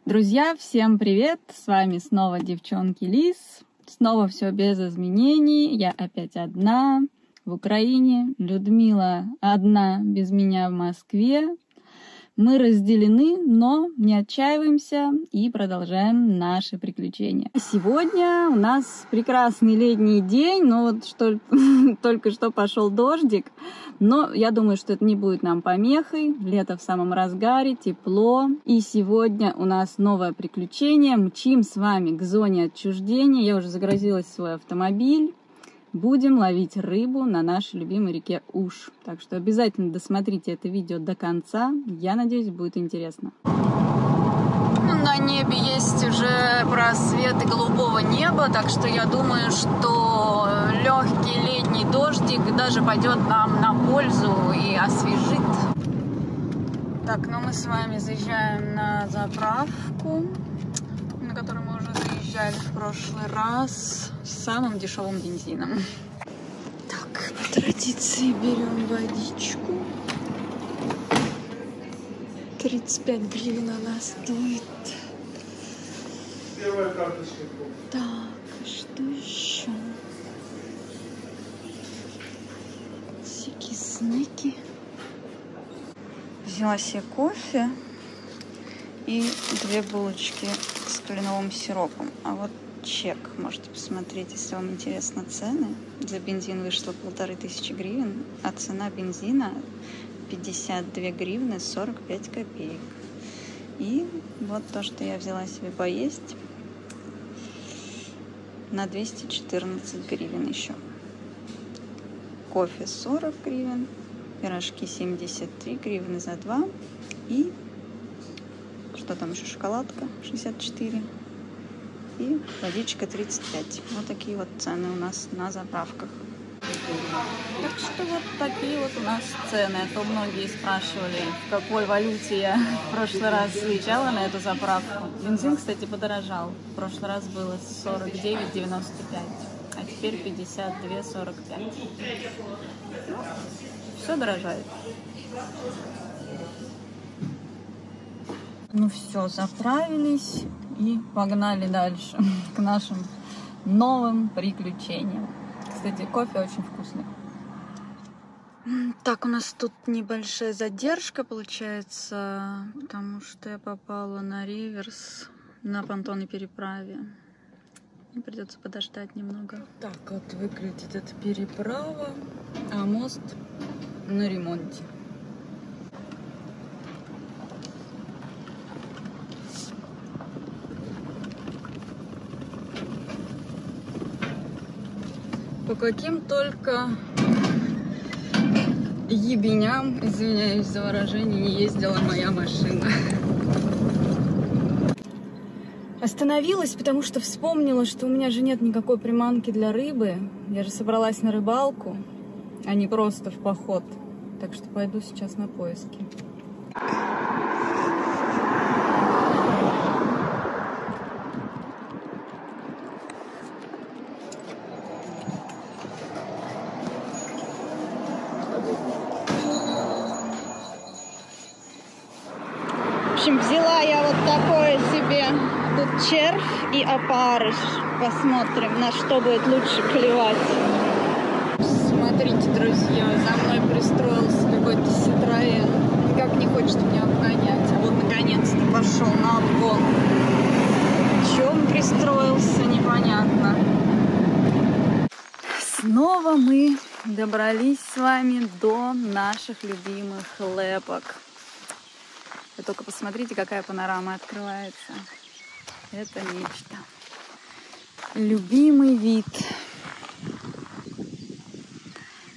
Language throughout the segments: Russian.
Друзья, всем привет! С вами снова девчонки Лис. Снова все без изменений. Я опять одна в Украине. Людмила одна без меня в Москве. Мы разделены, но не отчаиваемся и продолжаем наши приключения. Сегодня у нас прекрасный летний день, но вот только что пошел дождик. Но я думаю, что это не будет нам помехой. Лето в самом разгаре, тепло. И сегодня у нас новое приключение. Мчим с вами к зоне отчуждения. Я уже загрузилась в свой автомобиль. Будем ловить рыбу на нашей любимой реке Уж. Так что обязательно досмотрите это видео до конца. Я надеюсь, будет интересно. На небе есть уже просветы голубого неба, так что я думаю, что легкий летний дождик даже пойдет нам на пользу и освежит. Так, ну мы с вами заезжаем на заправку, на которую мы уже заезжали в прошлый раз, с самым дешевым бензином. Так, по традиции берем водичку. 35 гривен она стоит. Первая карточка. Так, что еще? Всякие снеки. Взяла себе кофе и 2 булочки с кленовым сиропом. А вот чек, можете посмотреть, если вам интересны цены. За бензин вышло 1500 гривен, а цена бензина 52 гривны 45 копеек. И вот то, что я взяла себе поесть, на 214 гривен еще. Кофе 40 гривен, пирожки 73 гривны за 2 и что там еще, шоколадка 64 и водичка 35. Вот такие вот цены у нас на заправках. Так что вот такие вот у нас цены. А то многие спрашивали, в какой валюте я в прошлый раз заезжала на эту заправку. Бензин, кстати, подорожал. В прошлый раз было 49,95, а теперь 52,45. Все дорожает. Ну все, заправились и погнали дальше к нашим новым приключениям. Кстати, кофе очень вкусный. Так, у нас тут небольшая задержка получается, потому что я попала на реверс на понтонной переправе. И придется подождать немного. Так вот выглядит эта переправа, а мост на ремонте. По каким только ебеням, извиняюсь за выражение, не ездила моя машина. Остановилась, потому что вспомнила, что у меня же нет никакой приманки для рыбы. Я же собралась на рыбалку, а не просто в поход. Так что пойду сейчас на поиски. В общем, взяла я вот такое себе. Тут червь и опарыш. Посмотрим, на что будет лучше клевать. Смотрите, друзья, за мной пристроился какой-то Citroën. Никак не хочет меня обгонять. А вот наконец-то пошел на обгон. Чего он пристроился, непонятно. Снова мы добрались с вами до наших любимых лепок. Вы только посмотрите, какая панорама открывается. Это нечто. Любимый вид.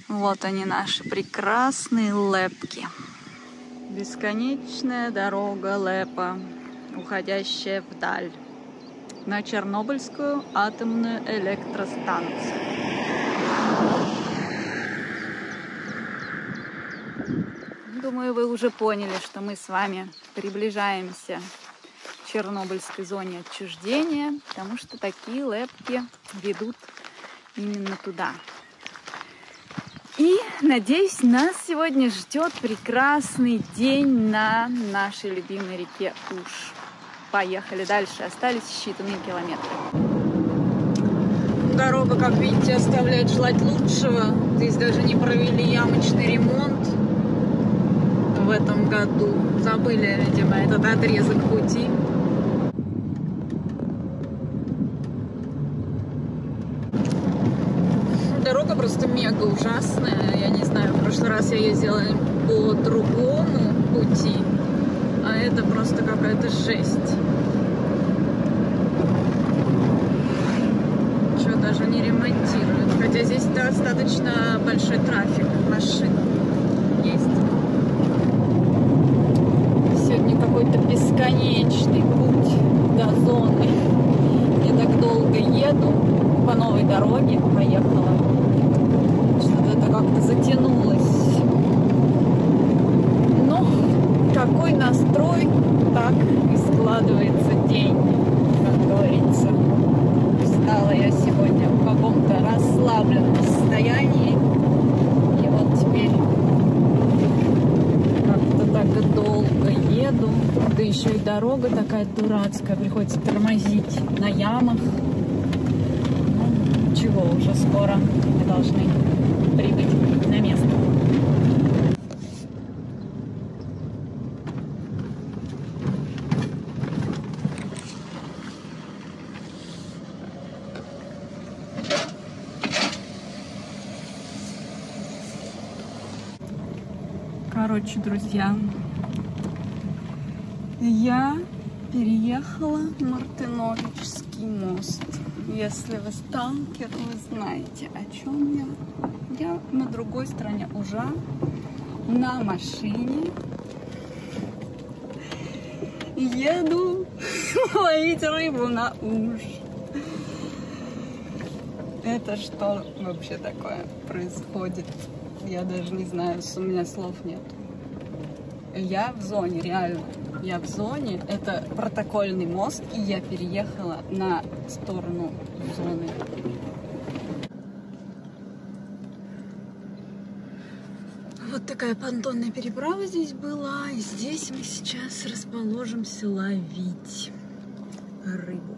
Вот они, наши прекрасные лепки. Бесконечная дорога Лепа, уходящая вдаль, на Чернобыльскую атомную электростанцию. Думаю, вы уже поняли, что мы с вами приближаемся к Чернобыльской зоне отчуждения, потому что такие лепки ведут именно туда. И, надеюсь, нас сегодня ждет прекрасный день на нашей любимой реке Уж. поехали дальше. Остались считанные километры. Дорога, как видите, оставляет желать лучшего. Здесь даже не провели ямочный ремонт в этом году. Забыли, видимо, этот отрезок пути. Дорога просто мега ужасная. Я не знаю, в прошлый раз я ездила по другому пути, а это просто какая-то жесть. Что, даже не ремонтируют. Хотя здесь достаточно большой трафик машин есть. Сегодня какой-то бесконечный путь до зоны. Я так долго еду по новой дороге, поехала. Что-то это как-то затянулось. Но какой настрой, так и складывается день, как говорится. Стала я сегодня в каком-то расслабленном состоянии. И вот теперь как-то так долго еду. Да еще и дорога такая дурацкая. Приходится тормозить на ямах. Ну, чего, уже скоро мы должны прибыть на место. Короче, друзья, я переехала Мартыновичский мост. Если вы сталкер, вы знаете, о чем я. Я на другой стороне уже на машине еду ловить рыбу на уж. Это что вообще такое происходит? Я даже не знаю, у меня слов нет. Я в зоне, реально. Я в зоне. Это протокольный мост, и я переехала на сторону зоны. Вот такая понтонная переправа здесь была. И здесь мы сейчас расположимся ловить рыбу.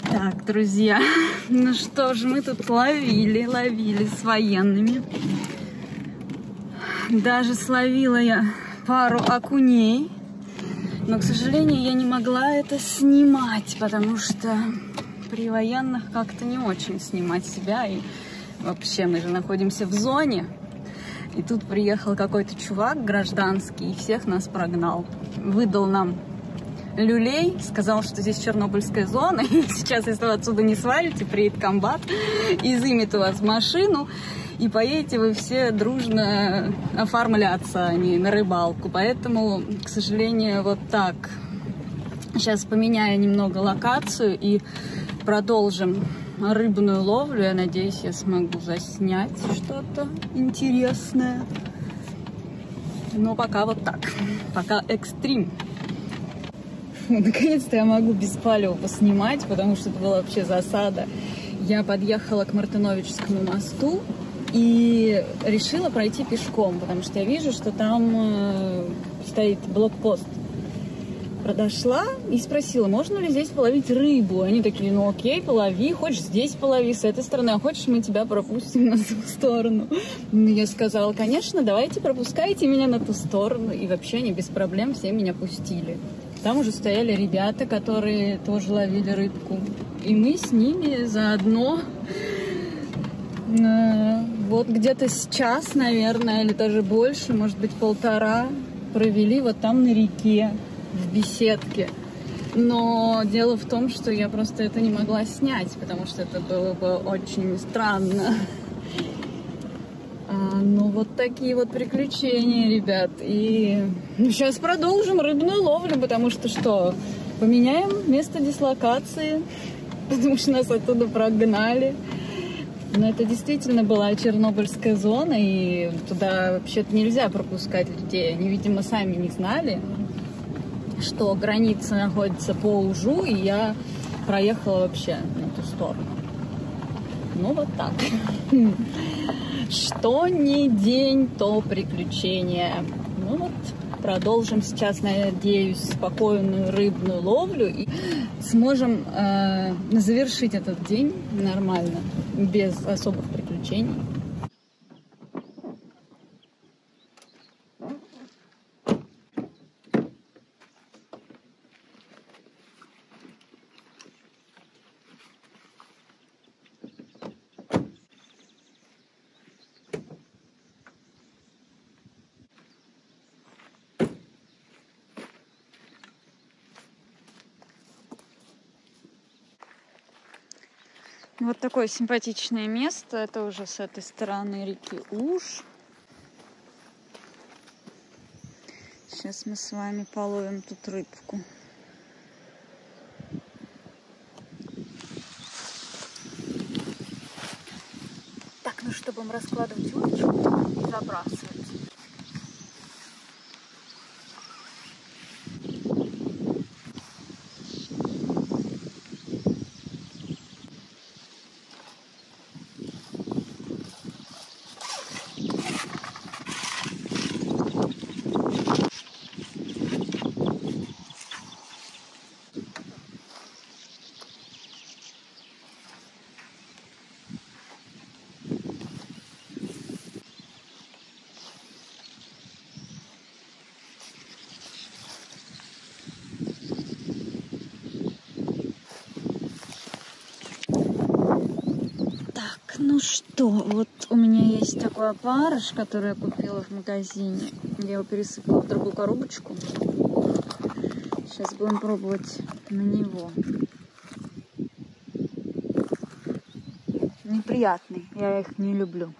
Так, друзья, ну что ж, мы тут ловили с военными. Даже словила я пару окуней, но, к сожалению, я не могла это снимать, потому что при военных как-то не очень снимать себя. И вообще мы же находимся в зоне. И тут приехал какой-то чувак гражданский и всех нас прогнал. Выдал нам люлей, сказал, что здесь Чернобыльская зона, и сейчас, если вы отсюда не свалите, приедет комбат, изымет у вас машину, и поедете вы все дружно оформляться, а не на рыбалку. Поэтому, к сожалению, вот так. Сейчас поменяю немного локацию и продолжим рыбную ловлю. Я надеюсь, я смогу заснять что-то интересное. Но пока вот так. Пока экстрим. Наконец-то я могу без палева поснимать, потому что это была вообще засада. Я подъехала к Мартыновичскому мосту и решила пройти пешком, потому что я вижу, что там стоит блокпост. Подошла и спросила, можно ли здесь половить рыбу. Они такие, ну окей, полови, хочешь здесь полови, с этой стороны, а хочешь мы тебя пропустим на ту сторону. Я сказала, конечно, давайте пропускайте меня на ту сторону. И вообще они без проблем все меня пустили. Там уже стояли ребята, которые тоже ловили рыбку. И мы с ними заодно вот где-то час, наверное, или даже больше, может быть, полтора, провели вот там на реке, в беседке. Но дело в том, что я просто это не могла снять, потому что это было бы очень странно. Ну, вот такие вот приключения, ребят. И сейчас продолжим рыбную ловлю, потому что поменяем место дислокации, потому что нас оттуда прогнали. Но это действительно была Чернобыльская зона, и туда вообще-то нельзя пропускать людей. Они, видимо, сами не знали, что граница находится по Ужу, и я проехала вообще на ту сторону. Ну, вот так. Что ни день, то приключения. Ну вот, продолжим сейчас, надеюсь, спокойную рыбную ловлю и сможем завершить этот день нормально, без особых приключений. Вот такое симпатичное место. Это уже с этой стороны реки Уж. Сейчас мы с вами половим тут рыбку. Так, ну что, будем раскладывать удочку и забрасывать. Ну что, вот у меня есть такой опарыш, который я купила в магазине. Я его пересыпала в другую коробочку. Сейчас будем пробовать на него. Неприятный, я их не люблю.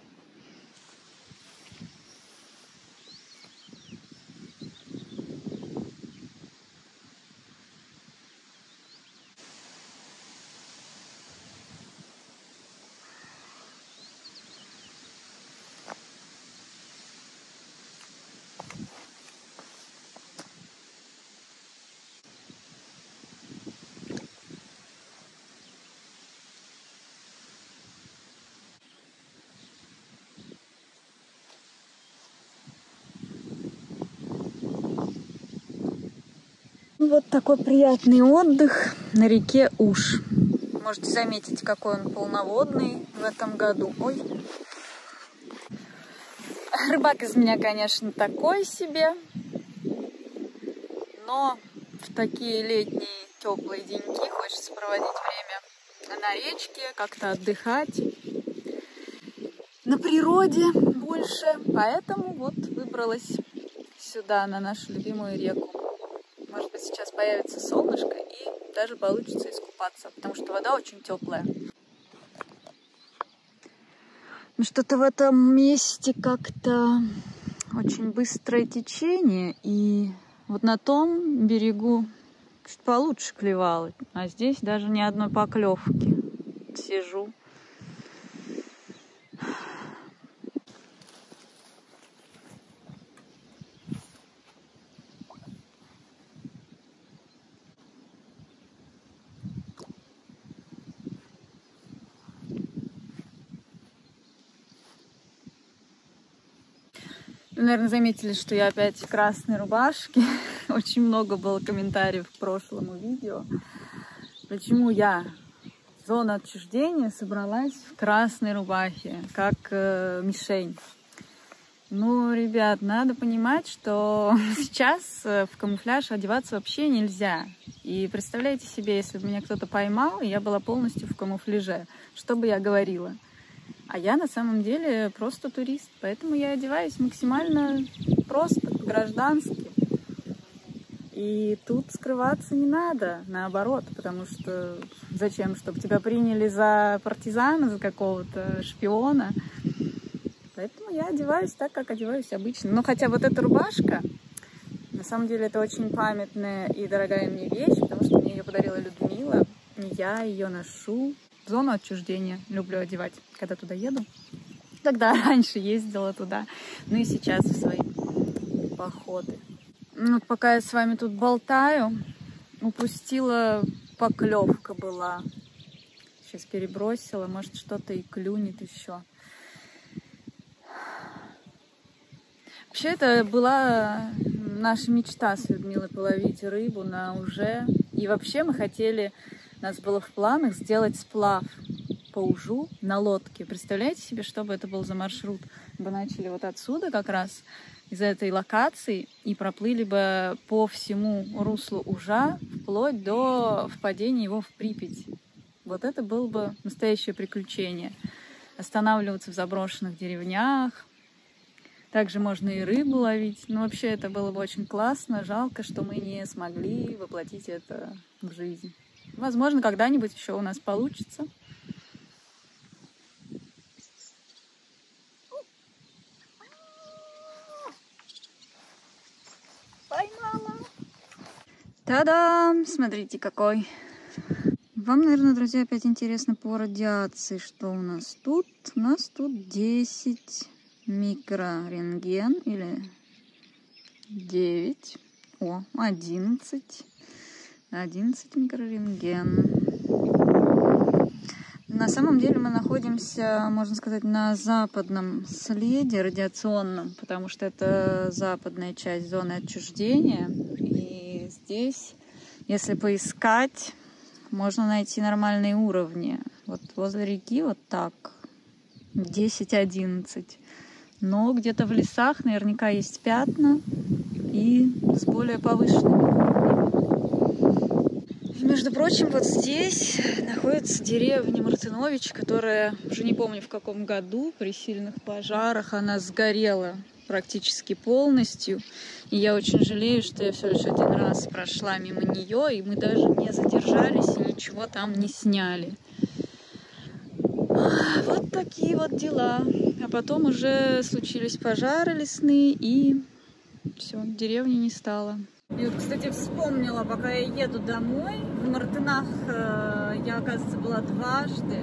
Вот такой приятный отдых на реке Уж. Можете заметить, какой он полноводный в этом году. Ой. Рыбак из меня, конечно, такой себе. Но в такие летние теплые деньки хочется проводить время на речке, как-то отдыхать. На природе больше. Поэтому вот выбралась сюда, на нашу любимую реку. Может быть, сейчас появится солнышко и даже получится искупаться, потому что вода очень теплая. Ну, что-то в этом месте как-то очень быстрое течение, и вот на том берегу чуть получше клевало, а здесь даже ни одной поклевки. Сижу. Вы, наверное, заметили, что я опять в красной рубашке. Очень много было комментариев к прошлому видео. Почему я, зона отчуждения, собралась в красной рубахе, как мишень. Ну, ребят, надо понимать, что сейчас в камуфляж одеваться вообще нельзя. И представляете себе, если бы меня кто-то поймал, и я была полностью в камуфляже, что бы я говорила? А я на самом деле просто турист, поэтому я одеваюсь максимально просто, по-граждански. И тут скрываться не надо, наоборот, потому что зачем, чтобы тебя приняли за партизана, за какого-то шпиона. Поэтому я одеваюсь так, как одеваюсь обычно. Но хотя вот эта рубашка, на самом деле это очень памятная и дорогая мне вещь, потому что мне ее подарила Людмила, и я ее ношу. В зону отчуждения люблю одевать, когда туда еду. Когда раньше ездила туда, ну и сейчас в свои походы. Ну, вот пока я с вами тут болтаю, упустила, поклевка была. Сейчас перебросила, может что-то и клюнет еще. Вообще, это была наша мечта с Людмилой половить рыбу на Уже. И вообще мы хотели, у нас было в планах сделать сплав по Ужу на лодке. Представляете себе, что бы это был за маршрут? Мы бы начали вот отсюда как раз, из этой локации, и проплыли бы по всему руслу Ужа, вплоть до впадения его в Припять. Вот это было бы настоящее приключение. Останавливаться в заброшенных деревнях. Также можно и рыбу ловить. Но вообще это было бы очень классно. Жалко, что мы не смогли воплотить это в жизнь. Возможно, когда-нибудь еще у нас получится. Поймала! Та-дам! Смотрите, какой! Вам, наверное, друзья, опять интересно по радиации, что у нас тут. У нас тут 10 микрорентген или 9. О, 11. 11 микрорентген. На самом деле мы находимся, можно сказать, на западном следе радиационном, потому что это западная часть зоны отчуждения. И здесь, если поискать, можно найти нормальные уровни. Вот возле реки вот так, 10-11. Но где-то в лесах наверняка есть пятна и с более повышенными. Между прочим, вот здесь находится деревня Мартынович, которая, уже не помню в каком году, при сильных пожарах она сгорела практически полностью. И я очень жалею, что я всего лишь один раз прошла мимо нее, и мы даже не задержались и ничего там не сняли. Вот такие вот дела. А потом уже случились пожары лесные, и все, деревни не стало. И вот, кстати, вспомнила, пока я еду домой, в Мартынах я, оказывается, была дважды.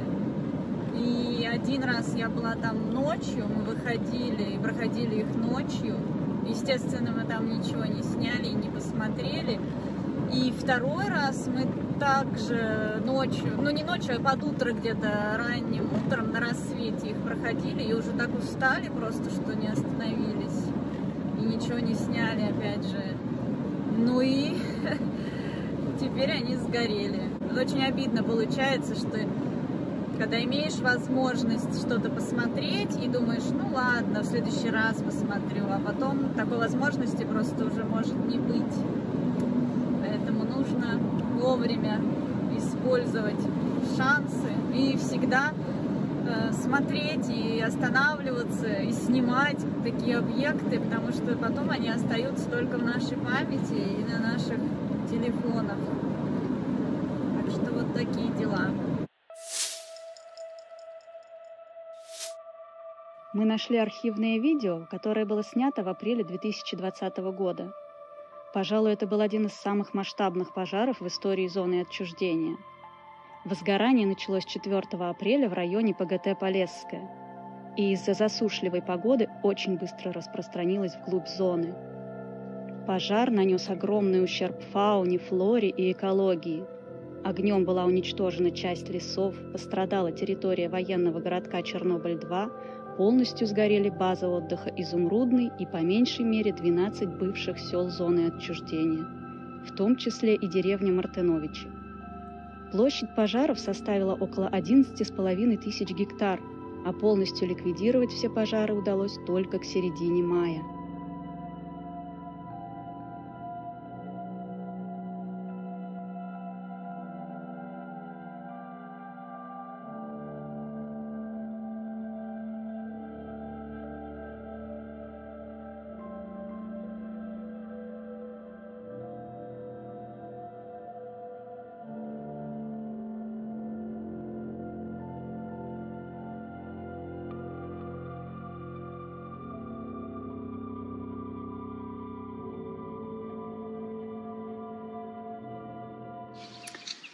И один раз я была там ночью, мы выходили и проходили их ночью. Естественно, мы там ничего не сняли и не посмотрели. И второй раз мы также ночью, ну не ночью, а под утро где-то ранним утром на рассвете их проходили. И уже так устали просто, что не остановились. И ничего не сняли, опять же. Ну и теперь они сгорели. Очень обидно получается, что когда имеешь возможность что-то посмотреть и думаешь, ну ладно, в следующий раз посмотрю, а потом такой возможности просто уже может не быть. Поэтому нужно вовремя использовать шансы и всегда смотреть и останавливаться и снимать такие объекты, потому что потом они остаются только в нашей памяти и на наших телефонах. Так что вот такие дела. Мы нашли архивное видео, которое было снято в апреле 2020 года. Пожалуй, это был один из самых масштабных пожаров в истории зоны отчуждения. Возгорание началось 4 апреля в районе ПГТ Полесское, и из-за засушливой погоды очень быстро распространилось вглубь зоны. Пожар нанес огромный ущерб фауне, флоре и экологии. Огнем была уничтожена часть лесов, пострадала территория военного городка Чернобыль-2, полностью сгорели база отдыха «Изумрудный» и по меньшей мере 12 бывших сел зоны отчуждения, в том числе и деревня Мартыновичи. Площадь пожаров составила около 11,5 тысяч гектар, а полностью ликвидировать все пожары удалось только к середине мая.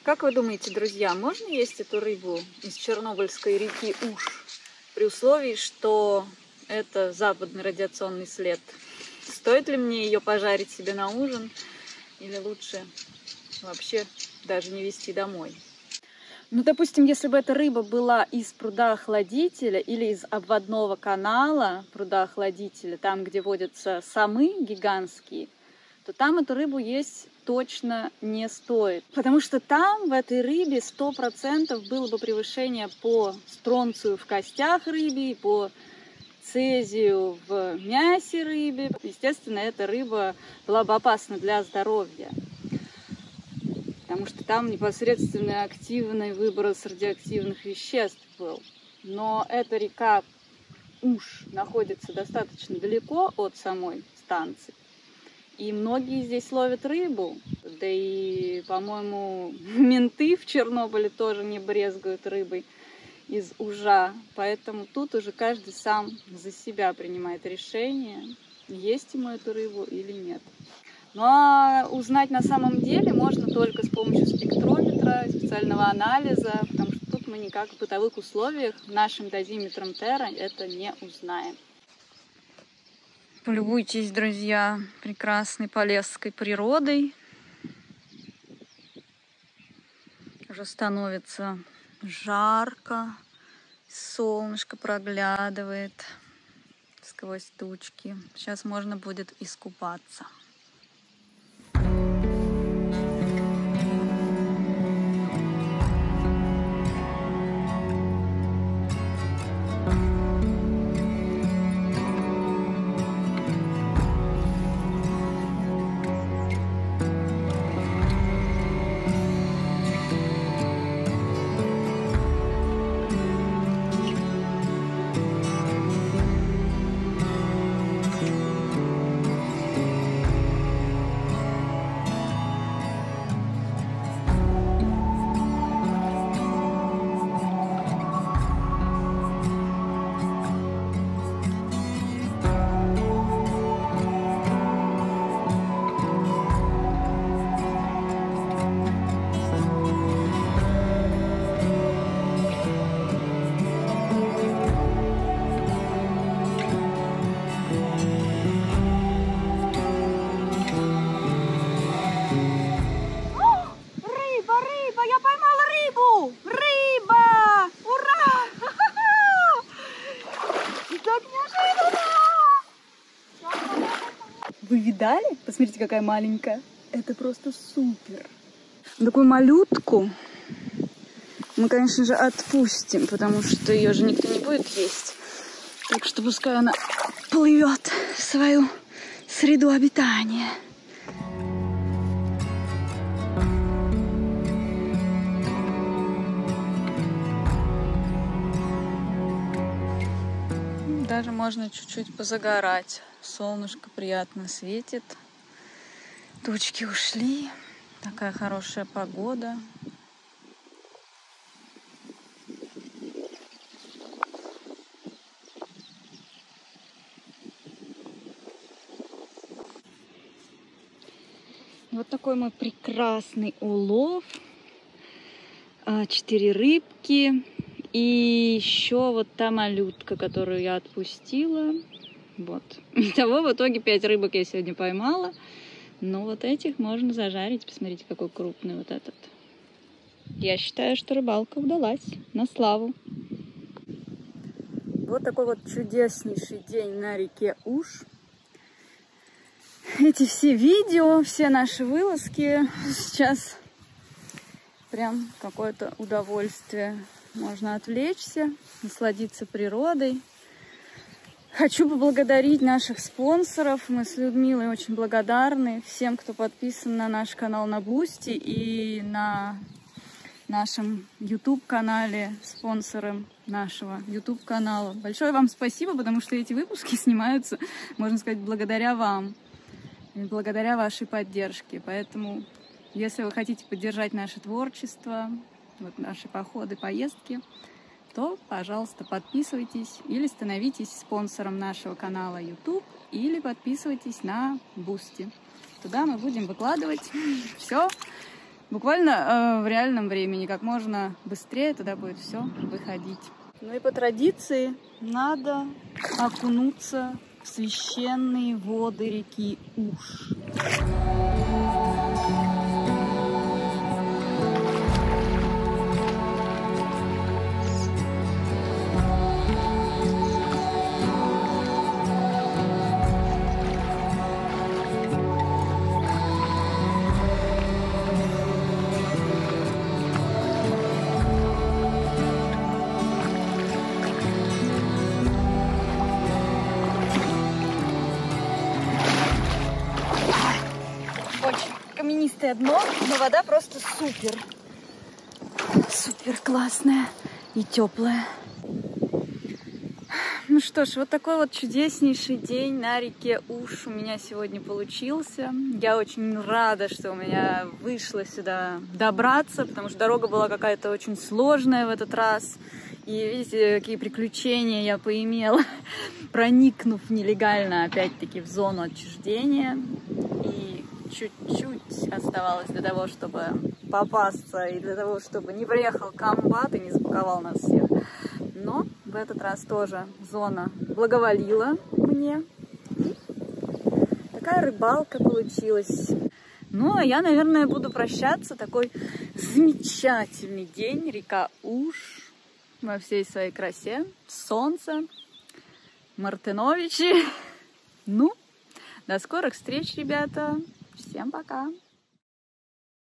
Как вы думаете, друзья, можно есть эту рыбу из Чернобыльской реки Уж, при условии, что это западный радиационный след? Стоит ли мне ее пожарить себе на ужин или лучше вообще даже не везти домой? Ну, допустим, если бы эта рыба была из пруда-охладителя или из обводного канала пруда-охладителя, там, где водятся самы гигантские, то там эту рыбу есть точно не стоит. Потому что там, в этой рыбе, 100% было бы превышение по стронцию в костях рыбы, по цезию в мясе рыбы. Естественно, эта рыба была бы опасна для здоровья. Потому что там непосредственно активный выброс радиоактивных веществ был. Но эта река Уж находится достаточно далеко от самой станции. И многие здесь ловят рыбу. Да и, по-моему, менты в Чернобыле тоже не брезгуют рыбой из Ужа. Поэтому тут уже каждый сам за себя принимает решение, есть ему эту рыбу или нет. Ну а узнать на самом деле можно только с помощью спектрометра, специального анализа, потому что тут мы никак в бытовых условиях нашим дозиметром Терра это не узнаем. Полюбуйтесь, друзья, прекрасной полесской природой. Уже становится жарко, солнышко проглядывает сквозь тучки. Сейчас можно будет искупаться. Вы видали? Посмотрите, какая маленькая. Это просто супер. Такую малютку мы, конечно же, отпустим, потому что ее же никто не будет есть. Так что пускай она плывет в свою среду обитания. Даже можно чуть-чуть позагорать. Солнышко приятно светит. Тучки ушли. Такая хорошая погода. Вот такой мой прекрасный улов. 4 рыбки. И еще вот та малютка, которую я отпустила. Вот. Итого в итоге 5 рыбок я сегодня поймала. Но вот этих можно зажарить. Посмотрите, какой крупный вот этот. Я считаю, что рыбалка удалась. На славу. Вот такой вот чудеснейший день на реке Уж. Эти все видео, все наши вылазки сейчас прям какое-то удовольствие. Можно отвлечься, насладиться природой. Хочу поблагодарить наших спонсоров. Мы с Людмилой очень благодарны всем, кто подписан на наш канал на Boosty и на нашем YouTube-канале, спонсором нашего YouTube-канала. Большое вам спасибо, потому что эти выпуски снимаются, можно сказать, благодаря вам, благодаря вашей поддержке. Поэтому, если вы хотите поддержать наше творчество, вот наши походы, поездки, то, пожалуйста, подписывайтесь или становитесь спонсором нашего канала YouTube, или подписывайтесь на Boosty. Туда мы будем выкладывать все буквально в реальном времени, как можно быстрее туда будет все выходить. Ну и по традиции надо окунуться в священные воды реки Уж. каменистое дно, но вода просто супер. Супер классная и теплая. Ну что ж, вот такой вот чудеснейший день на реке Уж у меня сегодня получился. Я очень рада, что у меня вышло сюда добраться, потому что дорога была какая-то очень сложная в этот раз. И видите, какие приключения я поимела, проникнув нелегально опять-таки в зону отчуждения. И чуть-чуть оставалось для того, чтобы попасться, и для того, чтобы не приехал комбат и не запаковал нас всех. Но в этот раз тоже зона благоволила мне. И такая рыбалка получилась. Ну, а я, наверное, буду прощаться. Такой замечательный день. Река Уж во всей своей красе. Солнце. Мартыновичи. Ну, до скорых встреч, ребята. Всем пока.